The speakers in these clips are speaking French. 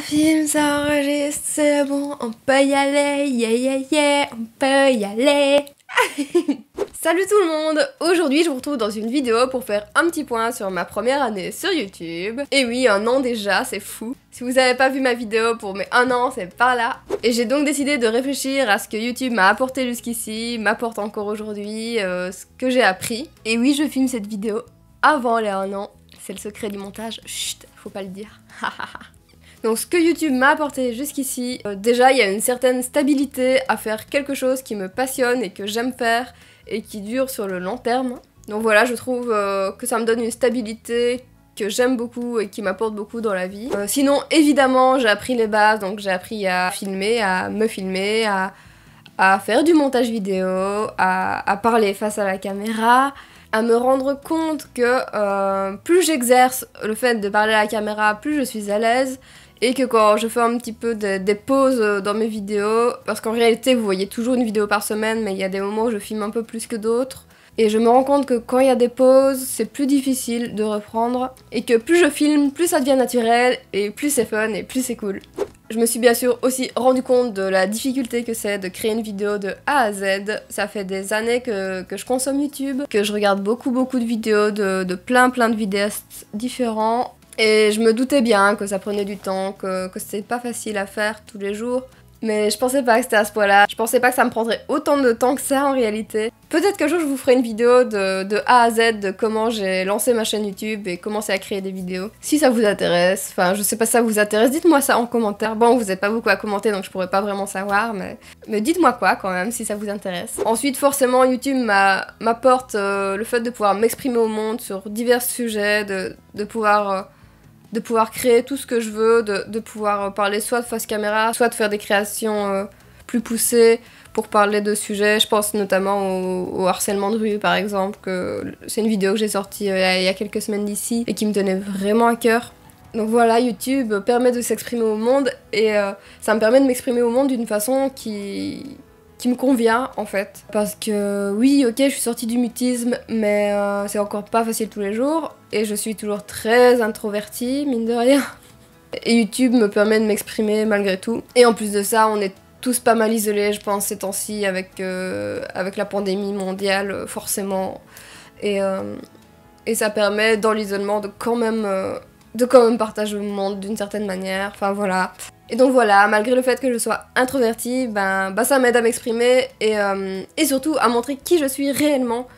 filme, ça enregistre, c'est bon, on peut y aller, yeah yeah yeah, on peut y aller. Salut tout le monde! Aujourd'hui je vous retrouve dans une vidéo pour faire un petit point sur ma première année sur YouTube. Et oui, 1 an déjà, c'est fou. Si vous n'avez pas vu ma vidéo pour mes 1 an, c'est par là. Et j'ai donc décidé de réfléchir à ce que YouTube m'a apporté jusqu'ici, m'apporte encore aujourd'hui, ce que j'ai appris. Et oui, je filme cette vidéo avant les 1 an. C'est le secret du montage, chut, faut pas le dire. Donc ce que YouTube m'a apporté jusqu'ici, déjà il y a une certaine stabilité à faire quelque chose qui me passionne et que j'aime faire et qui dure sur le long terme. Donc voilà, je trouve que ça me donne une stabilité que j'aime beaucoup et qui m'apporte beaucoup dans la vie. Sinon évidemment j'ai appris les bases, donc j'ai appris à filmer, à me filmer, à faire du montage vidéo, à parler face à la caméra, à me rendre compte que plus j'exerce le fait de parler à la caméra, plus je suis à l'aise. Et que quand je fais un petit peu des pauses dans mes vidéos, parce qu'en réalité vous voyez toujours une vidéo par semaine, mais il y a des moments où je filme un peu plus que d'autres, et je me rends compte que quand il y a des pauses, c'est plus difficile de reprendre, et que plus je filme, plus ça devient naturel, et plus c'est fun, et plus c'est cool. Je me suis bien sûr aussi rendu compte de la difficulté que c'est de créer une vidéo de A à Z. Ça fait des années que je consomme YouTube, que je regarde beaucoup de vidéos de plein de vidéastes différents. Et je me doutais bien que ça prenait du temps, que c'était pas facile à faire tous les jours. Mais je pensais pas que c'était à ce point-là. Je pensais pas que ça me prendrait autant de temps que ça en réalité. Peut-être qu'un jour je vous ferai une vidéo de A à Z de comment j'ai lancé ma chaîne YouTube et commencé à créer des vidéos. Si ça vous intéresse, enfin je sais pas si ça vous intéresse, dites-moi ça en commentaire. Bon, vous êtes pas beaucoup à commenter donc je pourrais pas vraiment savoir, mais dites-moi quoi quand même si ça vous intéresse. Ensuite forcément YouTube m'apporte le fait de pouvoir m'exprimer au monde sur divers sujets, de pouvoir créer tout ce que je veux, de pouvoir parler soit de face caméra, soit de faire des créations plus poussées pour parler de sujets. Je pense notamment au harcèlement de rue par exemple, que c'est une vidéo que j'ai sortie il y a quelques semaines d'ici et qui me tenait vraiment à cœur. Donc voilà, YouTube permet de s'exprimer au monde et ça me permet de m'exprimer au monde d'une façon qui me convient en fait. Parce que oui, ok, je suis sortie du mutisme, mais c'est encore pas facile tous les jours. Et je suis toujours très introvertie, mine de rien. Et YouTube me permet de m'exprimer malgré tout. Et en plus de ça, on est tous pas mal isolés, je pense, ces temps-ci, avec la pandémie mondiale, forcément. Et ça permet, dans l'isolement, de quand même partager le monde d'une certaine manière. Enfin voilà. Et donc voilà, malgré le fait que je sois introvertie, ça m'aide à m'exprimer et surtout à montrer qui je suis réellement.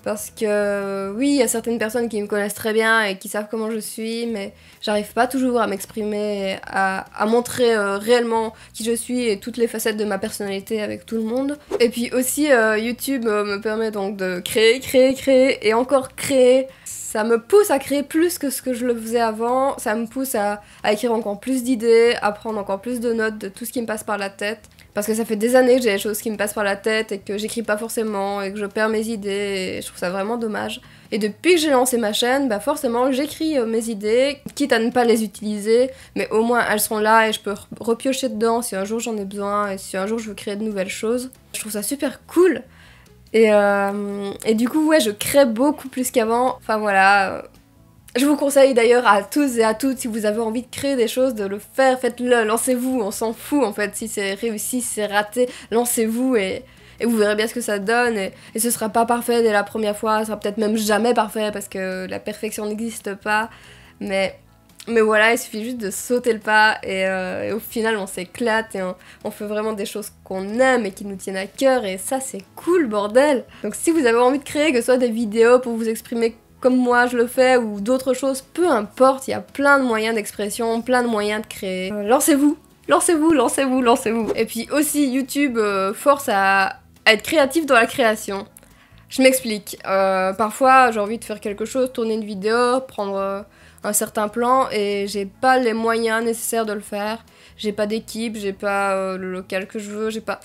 Parce que oui, il y a certaines personnes qui me connaissent très bien et qui savent comment je suis, mais j'arrive pas toujours à m'exprimer, à montrer réellement qui je suis et toutes les facettes de ma personnalité avec tout le monde. Et puis aussi, YouTube me permet donc de créer et encore créer. Ça me pousse à créer plus que ce que je le faisais avant, ça me pousse à écrire encore plus d'idées, à prendre encore plus de notes de tout ce qui me passe par la tête. Parce que ça fait des années que j'ai des choses qui me passent par la tête et que j'écris pas forcément et que je perds mes idées et je trouve ça vraiment dommage. Et depuis que j'ai lancé ma chaîne, forcément j'écris mes idées, quitte à ne pas les utiliser, mais au moins elles sont là et je peux repiocher dedans si un jour j'en ai besoin et si un jour je veux créer de nouvelles choses. Je trouve ça super cool. Et du coup, ouais, je crée beaucoup plus qu'avant. Enfin voilà. Je vous conseille d'ailleurs à tous et à toutes, si vous avez envie de créer des choses, de le faire, faites-le, lancez-vous, on s'en fout en fait. Si c'est réussi, si c'est raté, lancez-vous et vous verrez bien ce que ça donne. Et ce sera pas parfait dès la première fois, ce sera peut-être même jamais parfait parce que la perfection n'existe pas. Mais voilà, il suffit juste de sauter le pas et au final on s'éclate et on fait vraiment des choses qu'on aime et qui nous tiennent à cœur et ça c'est cool bordel. Donc si vous avez envie de créer, que ce soit des vidéos pour vous exprimer comme moi je le fais ou d'autres choses, peu importe, il y a plein de moyens d'expression, plein de moyens de créer. Lancez-vous. Et puis aussi YouTube force à être créatif dans la création. Je m'explique. Parfois j'ai envie de faire quelque chose, tourner une vidéo, prendre un certain plan et j'ai pas les moyens nécessaires de le faire. J'ai pas d'équipe, j'ai pas le local que je veux, j'ai pas...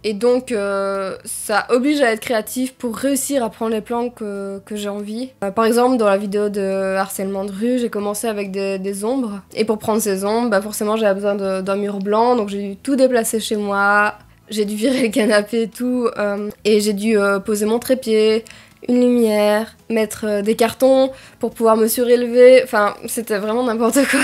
Et donc ça oblige à être créatif pour réussir à prendre les plans que j'ai envie. Par exemple dans la vidéo de harcèlement de rue, j'ai commencé avec des ombres. Et pour prendre ces ombres, forcément j'avais besoin d'un mur blanc, donc j'ai dû tout déplacer chez moi. J'ai dû virer le canapé et tout, et j'ai dû poser mon trépied, une lumière, mettre des cartons pour pouvoir me surélever. Enfin, c'était vraiment n'importe quoi.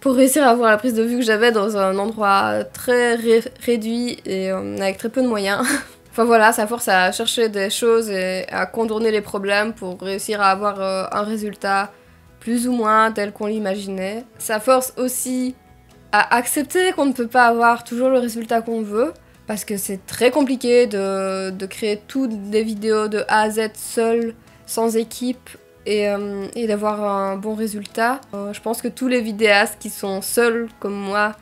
pour réussir à avoir la prise de vue que j'avais dans un endroit très réduit et avec très peu de moyens. Enfin voilà, ça force à chercher des choses et à contourner les problèmes pour réussir à avoir un résultat plus ou moins tel qu'on l'imaginait. Ça force aussi à accepter qu'on ne peut pas avoir toujours le résultat qu'on veut, parce que c'est très compliqué de créer toutes des vidéos de A à Z seul, sans équipe, et d'avoir un bon résultat. Je pense que tous les vidéastes qui sont seuls comme moi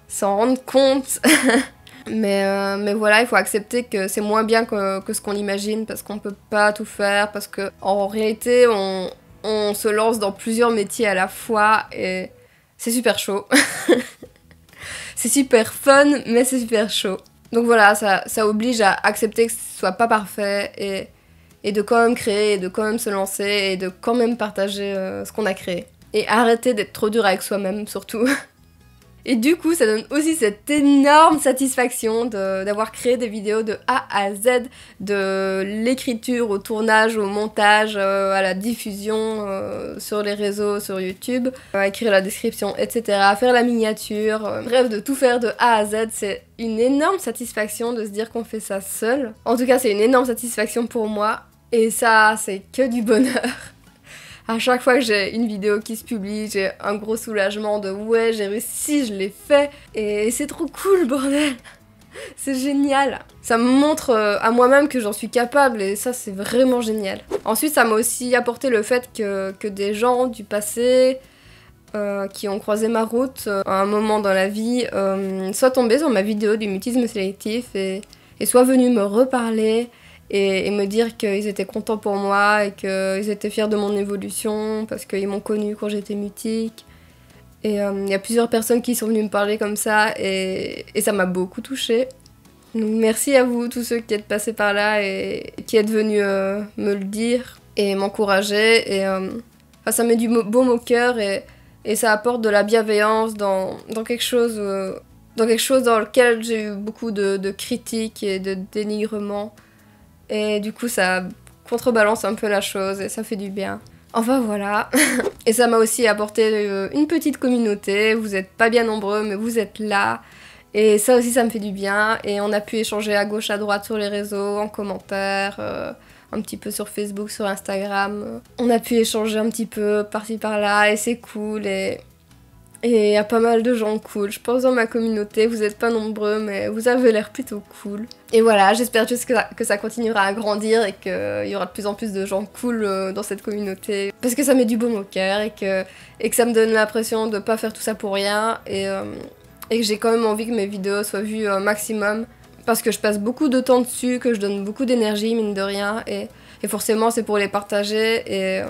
s'en rendent compte. mais voilà, il faut accepter que c'est moins bien que ce qu'on imagine, parce qu'on peut pas tout faire, parce que en réalité on se lance dans plusieurs métiers à la fois et c'est super chaud. C'est super fun, mais c'est super chaud. Donc voilà, ça oblige à accepter que ce soit pas parfait et de quand même créer, et de quand même se lancer, et de quand même partager ce qu'on a créé. Et arrêter d'être trop dur avec soi-même, surtout. Et du coup, ça donne aussi cette énorme satisfaction d'avoir créé des vidéos de A à Z, de l'écriture au tournage, au montage, à la diffusion sur les réseaux, sur YouTube, à écrire la description, etc., à faire la miniature, bref, de tout faire de A à Z. C'est une énorme satisfaction de se dire qu'on fait ça seul. En tout cas, c'est une énorme satisfaction pour moi, et ça, c'est que du bonheur. À chaque fois que j'ai une vidéo qui se publie, j'ai un gros soulagement de ouais, j'ai réussi, je l'ai fait. Et c'est trop cool, bordel. C'est génial. Ça me montre à moi-même que j'en suis capable et ça, c'est vraiment génial. Ensuite, ça m'a aussi apporté le fait que des gens du passé qui ont croisé ma route à un moment dans la vie soient tombés sur ma vidéo du mutisme sélectif et soient venus me reparler. Et me dire qu'ils étaient contents pour moi et qu'ils étaient fiers de mon évolution parce qu'ils m'ont connue quand j'étais mutique. Et il y a plusieurs personnes qui sont venues me parler comme ça et ça m'a beaucoup touchée. Donc merci à vous, tous ceux qui êtes passés par là et qui êtes venus me le dire et m'encourager. Et ça met du baume au cœur et ça apporte de la bienveillance dans quelque chose dans lequel j'ai eu beaucoup de critiques et de dénigrement. Et du coup, ça contrebalance un peu la chose et ça fait du bien. Enfin voilà. Et ça m'a aussi apporté une petite communauté. Vous êtes pas bien nombreux, mais vous êtes là. Et ça aussi, ça me fait du bien. Et on a pu échanger à gauche, à droite sur les réseaux, en commentaire, un petit peu sur Facebook, sur Instagram. On a pu échanger un petit peu par-ci par-là et c'est cool. Et il y a pas mal de gens cool, je pense, dans ma communauté. Vous êtes pas nombreux, mais vous avez l'air plutôt cool. Et voilà, j'espère juste que ça continuera à grandir et qu'il y aura de plus en plus de gens cool dans cette communauté. Parce que ça met du baume au cœur et que ça me donne l'impression de pas faire tout ça pour rien. Et que j'ai quand même envie que mes vidéos soient vues un maximum. Parce que je passe beaucoup de temps dessus, que je donne beaucoup d'énergie, mine de rien. Et forcément, c'est pour les partager.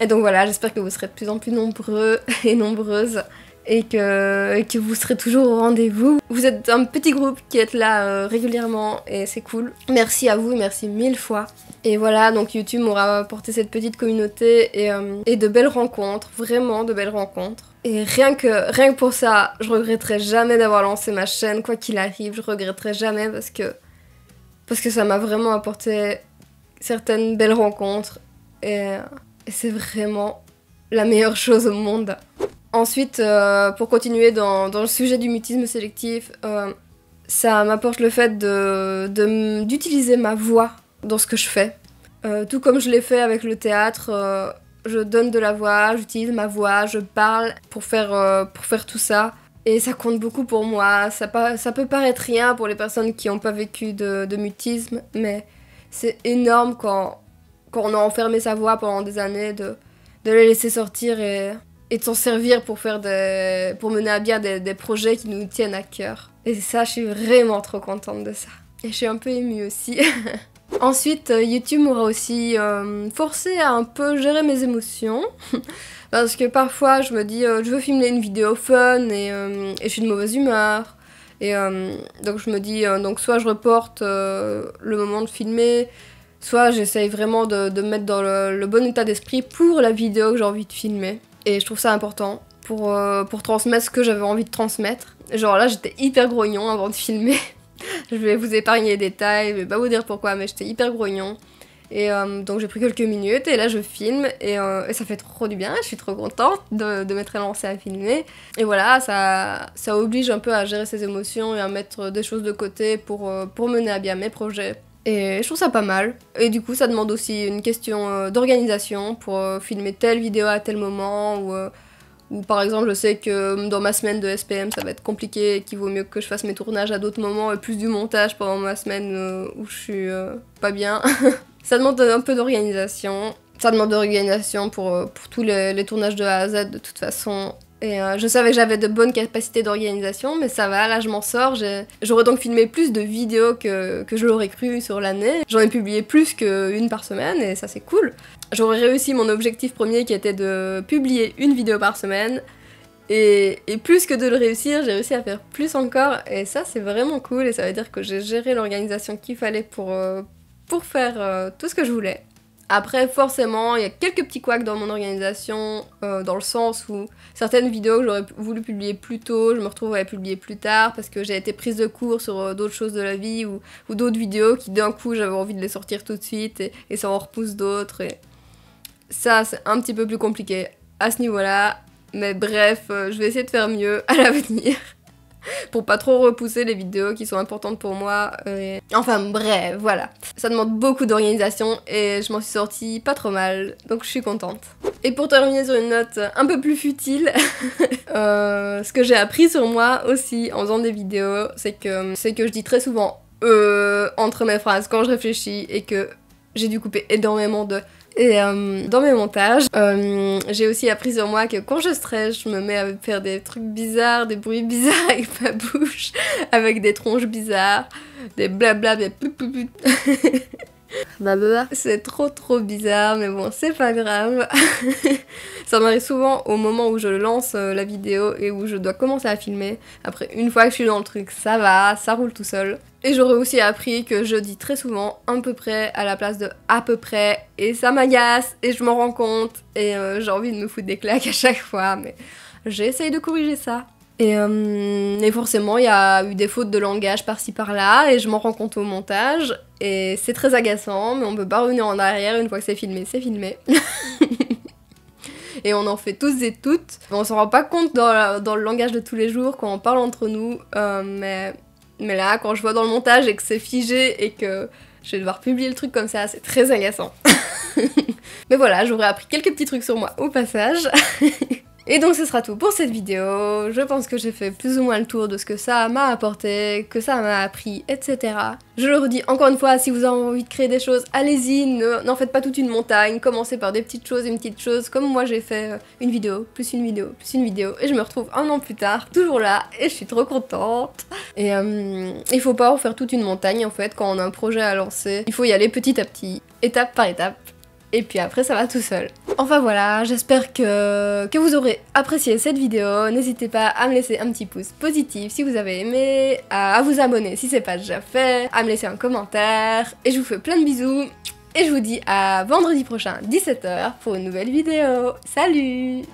Et donc voilà, j'espère que vous serez de plus en plus nombreux et nombreuses et que vous serez toujours au rendez-vous. Vous êtes un petit groupe qui est là régulièrement et c'est cool. Merci à vous, merci 1000 fois. Et voilà, donc YouTube m'aura apporté cette petite communauté et de belles rencontres, vraiment de belles rencontres. Et rien que pour ça, je regretterai jamais d'avoir lancé ma chaîne, quoi qu'il arrive, je regretterai jamais parce que ça m'a vraiment apporté certaines belles rencontres et c'est vraiment la meilleure chose au monde. Ensuite, pour continuer dans le sujet du mutisme sélectif, ça m'apporte le fait d'utiliser ma voix dans ce que je fais. Tout comme je l'ai fait avec le théâtre, je donne de la voix, j'utilise ma voix, je parle pour faire tout ça. Et ça compte beaucoup pour moi. Ça peut paraître rien pour les personnes qui n'ont pas vécu de mutisme, mais c'est énorme quand on a enfermé sa voix pendant des années, de la laisser sortir et de s'en servir pour mener à bien des projets qui nous tiennent à cœur. Et ça, je suis vraiment trop contente de ça. Et je suis un peu émue aussi. Ensuite, YouTube m'aura aussi forcé à un peu gérer mes émotions. Parce que parfois, je me dis, je veux filmer une vidéo fun et je suis de mauvaise humeur. Et donc je me dis, donc soit je reporte le moment de filmer, soit j'essaye vraiment de me mettre dans le bon état d'esprit pour la vidéo que j'ai envie de filmer. Et je trouve ça important pour transmettre ce que j'avais envie de transmettre. Genre là, j'étais hyper grognon avant de filmer. Je vais vous épargner les détails, je vais pas vous dire pourquoi, mais j'étais hyper grognon. Et donc j'ai pris quelques minutes et là je filme et ça fait trop du bien, je suis trop contente de m'être lancée à filmer. Et voilà, ça oblige un peu à gérer ses émotions et à mettre des choses de côté pour mener à bien mes projets. Et je trouve ça pas mal. Et du coup ça demande aussi une question d'organisation pour filmer telle vidéo à tel moment ou par exemple je sais que dans ma semaine de SPM ça va être compliqué et qu'il vaut mieux que je fasse mes tournages à d'autres moments et plus du montage pendant ma semaine où je suis pas bien. Ça demande un peu d'organisation. Ça demande d'organisation pour tous les tournages de A à Z de toute façon. Et je savais que j'avais de bonnes capacités d'organisation, mais ça va, là je m'en sors. J'aurais donc filmé plus de vidéos que je l'aurais cru sur l'année. J'en ai publié plus qu'une par semaine et ça c'est cool. J'aurais réussi mon objectif premier qui était de publier une vidéo par semaine. Et plus que de le réussir, j'ai réussi à faire plus encore. Et ça c'est vraiment cool et ça veut dire que j'ai géré l'organisation qu'il fallait pour faire tout ce que je voulais. Après, forcément, il y a quelques petits couacs dans mon organisation, dans le sens où certaines vidéos que j'aurais voulu publier plus tôt, je me retrouve à les publier plus tard parce que j'ai été prise de court sur d'autres choses de la vie ou d'autres vidéos qui d'un coup j'avais envie de les sortir tout de suite et ça en repousse d'autres. Et ça, c'est un petit peu plus compliqué à ce niveau-là. Mais bref, je vais essayer de faire mieux à l'avenir. Pour pas trop repousser les vidéos qui sont importantes pour moi. Enfin bref, voilà. Ça demande beaucoup d'organisation et je m'en suis sortie pas trop mal, donc je suis contente. Et pour terminer sur une note un peu plus futile, ce que j'ai appris sur moi aussi en faisant des vidéos, c'est que je dis très souvent entre mes phrases quand je réfléchis et que j'ai dû couper énormément de... Et dans mes montages, j'ai aussi appris sur moi que quand je stresse, je me mets à faire des trucs bizarres, des bruits bizarres avec ma bouche, avec des tronches bizarres, des blabla, des poup. C'est trop bizarre, mais bon, c'est pas grave. Ça m'arrive souvent au moment où je lance la vidéo et où je dois commencer à filmer. Après, une fois que je suis dans le truc, ça va, ça roule tout seul. Et j'aurais aussi appris que je dis très souvent à peu près à la place de à peu près, et ça m'agace, et je m'en rends compte, et j'ai envie de me foutre des claques à chaque fois, mais j'essaye de corriger ça. Et forcément, il y a eu des fautes de langage par-ci par-là, et je m'en rends compte au montage, et c'est très agaçant, mais on peut pas revenir en arrière, une fois que c'est filmé, c'est filmé. Et on en fait tous et toutes. On s'en rend pas compte dans le langage de tous les jours, quand on parle entre nous, mais là, quand je vois dans le montage et que c'est figé et que je vais devoir publier le truc comme ça, c'est très agaçant. Mais voilà, j'aurais appris quelques petits trucs sur moi au passage. Et donc ce sera tout pour cette vidéo. Je pense que j'ai fait plus ou moins le tour de ce que ça m'a apporté, que ça m'a appris, etc. Je le redis encore une fois, si vous avez envie de créer des choses, allez-y, n'en faites pas toute une montagne, commencez par des petites choses, une petite chose, comme moi j'ai fait une vidéo, plus une vidéo, plus une vidéo, et je me retrouve un an plus tard, toujours là, et je suis trop contente. Et il faut pas en faire toute une montagne en fait, quand on a un projet à lancer, il faut y aller petit à petit, étape par étape. Et puis après ça va tout seul. Enfin voilà, j'espère que vous aurez apprécié cette vidéo. N'hésitez pas à me laisser un petit pouce positif si vous avez aimé, à vous abonner si c'est pas déjà fait, à me laisser un commentaire. Et je vous fais plein de bisous. Et je vous dis à vendredi prochain 17 h pour une nouvelle vidéo. Salut!